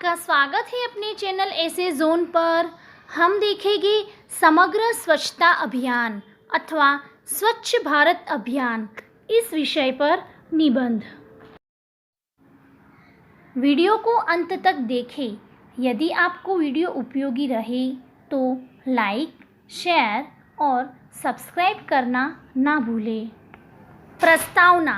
आपका स्वागत है अपने चैनल ऐसे जोन पर। हम देखेंगे समग्र स्वच्छता अभियान अथवा स्वच्छ भारत अभियान इस विषय पर निबंध। वीडियो को अंत तक देखें। यदि आपको वीडियो उपयोगी रहे तो लाइक, शेयर और सब्सक्राइब करना ना भूलें। प्रस्तावना: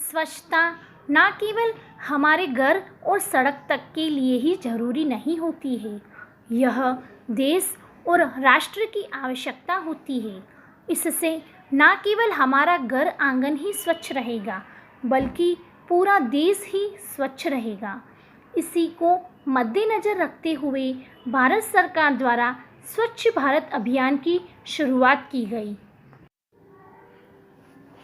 स्वच्छता न केवल हमारे घर और सड़क तक के लिए ही जरूरी नहीं होती है, यह देश और राष्ट्र की आवश्यकता होती है। इससे न केवल हमारा घर आंगन ही स्वच्छ रहेगा बल्कि पूरा देश ही स्वच्छ रहेगा। इसी को मद्देनज़र रखते हुए भारत सरकार द्वारा स्वच्छ भारत अभियान की शुरुआत की गई।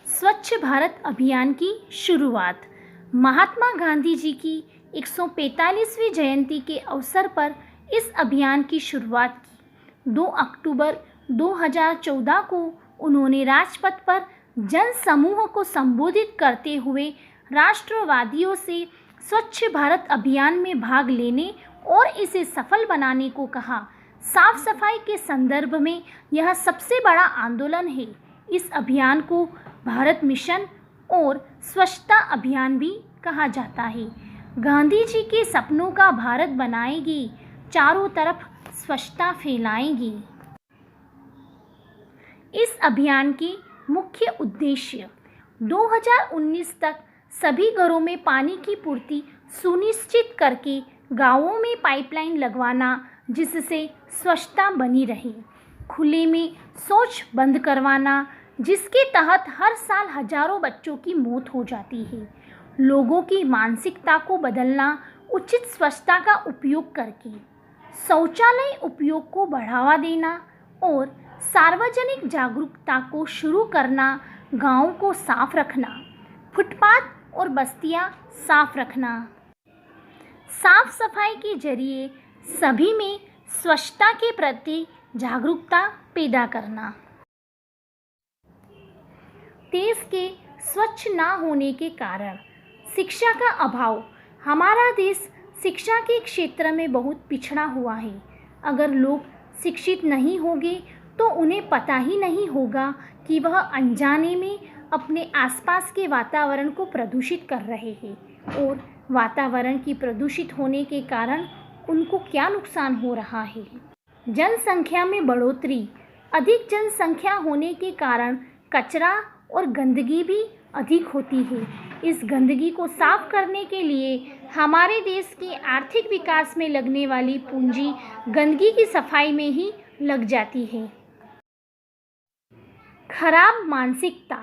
स्वच्छ भारत अभियान की शुरुआत महात्मा गांधी जी की 145वीं जयंती के अवसर पर इस अभियान की शुरुआत की। 2 अक्टूबर 2014 को उन्होंने राजपथ पर जन समूह को संबोधित करते हुए राष्ट्रवादियों से स्वच्छ भारत अभियान में भाग लेने और इसे सफल बनाने को कहा। साफ सफाई के संदर्भ में यह सबसे बड़ा आंदोलन है। इस अभियान को भारत मिशन और स्वच्छता अभियान भी कहा जाता है। गांधी जी के सपनों का भारत बनाएगी, चारों तरफ स्वच्छता फैलाएगी। इस अभियान के मुख्य उद्देश्य 2019 तक सभी घरों में पानी की पूर्ति सुनिश्चित करके गांवों में पाइपलाइन लगवाना जिससे स्वच्छता बनी रहे, खुले में शौच बंद करवाना जिसके तहत हर साल हजारों बच्चों की मौत हो जाती है, लोगों की मानसिकता को बदलना उचित स्वच्छता का उपयोग करके, शौचालय उपयोग को बढ़ावा देना और सार्वजनिक जागरूकता को शुरू करना, गांवों को साफ रखना, फुटपाथ और बस्तियां साफ रखना, साफ सफाई के जरिए सभी में स्वच्छता के प्रति जागरूकता पैदा करना। देश के स्वच्छ ना होने के कारण शिक्षा का अभाव। हमारा देश शिक्षा के क्षेत्र में बहुत पिछड़ा हुआ है। अगर लोग शिक्षित नहीं होंगे तो उन्हें पता ही नहीं होगा कि वह अनजाने में अपने आसपास के वातावरण को प्रदूषित कर रहे हैं और वातावरण की प्रदूषित होने के कारण उनको क्या नुकसान हो रहा है। जनसंख्या में बढ़ोतरी। अधिक जनसंख्या होने के कारण कचरा और गंदगी भी अधिक होती है। इस गंदगी को साफ करने के लिए हमारे देश के आर्थिक विकास में लगने वाली पूंजी गंदगी की सफाई में ही लग जाती है। खराब मानसिकता।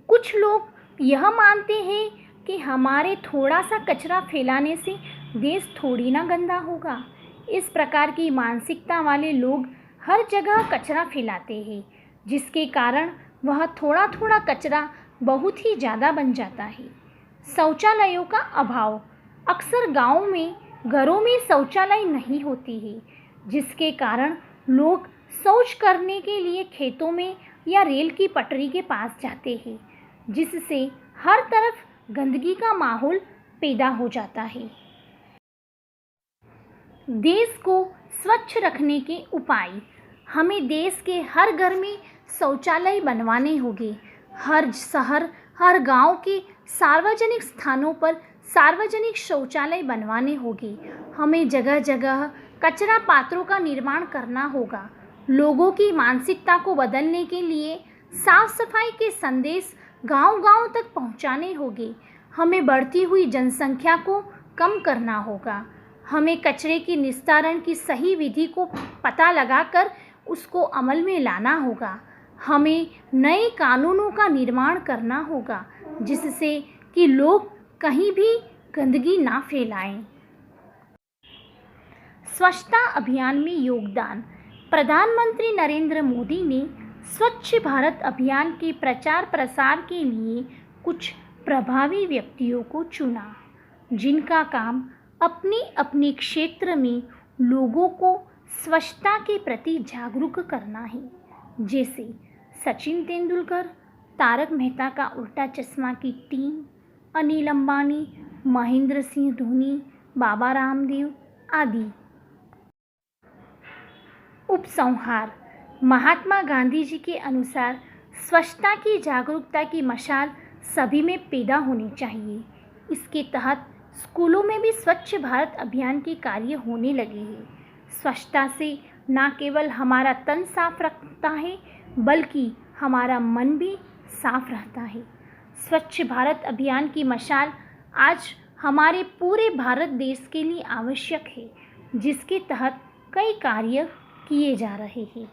कुछ लोग यह मानते हैं कि हमारे थोड़ा सा कचरा फैलाने से देश थोड़ी ना गंदा होगा। इस प्रकार की मानसिकता वाले लोग हर जगह कचरा फैलाते हैं जिसके कारण वह थोड़ा थोड़ा कचरा बहुत ही ज़्यादा बन जाता है। शौचालयों का अभाव। अक्सर गाँव में घरों में शौचालय नहीं होती है जिसके कारण लोग शौच करने के लिए खेतों में या रेल की पटरी के पास जाते हैं जिससे हर तरफ गंदगी का माहौल पैदा हो जाता है। देश को स्वच्छ रखने के उपाय। हमें देश के हर घर में शौचालय बनवाने होंगे। हर शहर, हर गांव के सार्वजनिक स्थानों पर सार्वजनिक शौचालय बनवाने होंगे। हमें जगह जगह कचरा पात्रों का निर्माण करना होगा। लोगों की मानसिकता को बदलने के लिए साफ सफाई के संदेश गांव-गांव तक पहुंचाने होंगे। हमें बढ़ती हुई जनसंख्या को कम करना होगा। हमें कचरे के निस्तारण की सही विधि को पता लगाकर उसको अमल में लाना होगा। हमें नए कानूनों का निर्माण करना होगा जिससे कि लोग कहीं भी गंदगी ना फैलाएं। स्वच्छता अभियान में योगदान। प्रधानमंत्री नरेंद्र मोदी ने स्वच्छ भारत अभियान के प्रचार प्रसार के लिए कुछ प्रभावी व्यक्तियों को चुना जिनका काम अपने अपने क्षेत्र में लोगों को स्वच्छता के प्रति जागरूक करना है, जैसे सचिन तेंदुलकर, तारक मेहता का उल्टा चश्मा की टीम, अनिल अंबानी, महेंद्र सिंह धोनी, बाबा रामदेव, आदि। उपसंहार। महात्मा गांधी जी के अनुसार स्वच्छता की जागरूकता की मशाल सभी में पैदा होनी चाहिए। इसके तहत स्कूलों में भी स्वच्छ भारत अभियान के कार्य होने लगे हैं। स्वच्छता से न केवल हमारा तन साफ रखता है बल्कि हमारा मन भी साफ रहता है। स्वच्छ भारत अभियान की मशाल आज हमारे पूरे भारत देश के लिए आवश्यक है, जिसके तहत कई कार्य किए जा रहे हैं।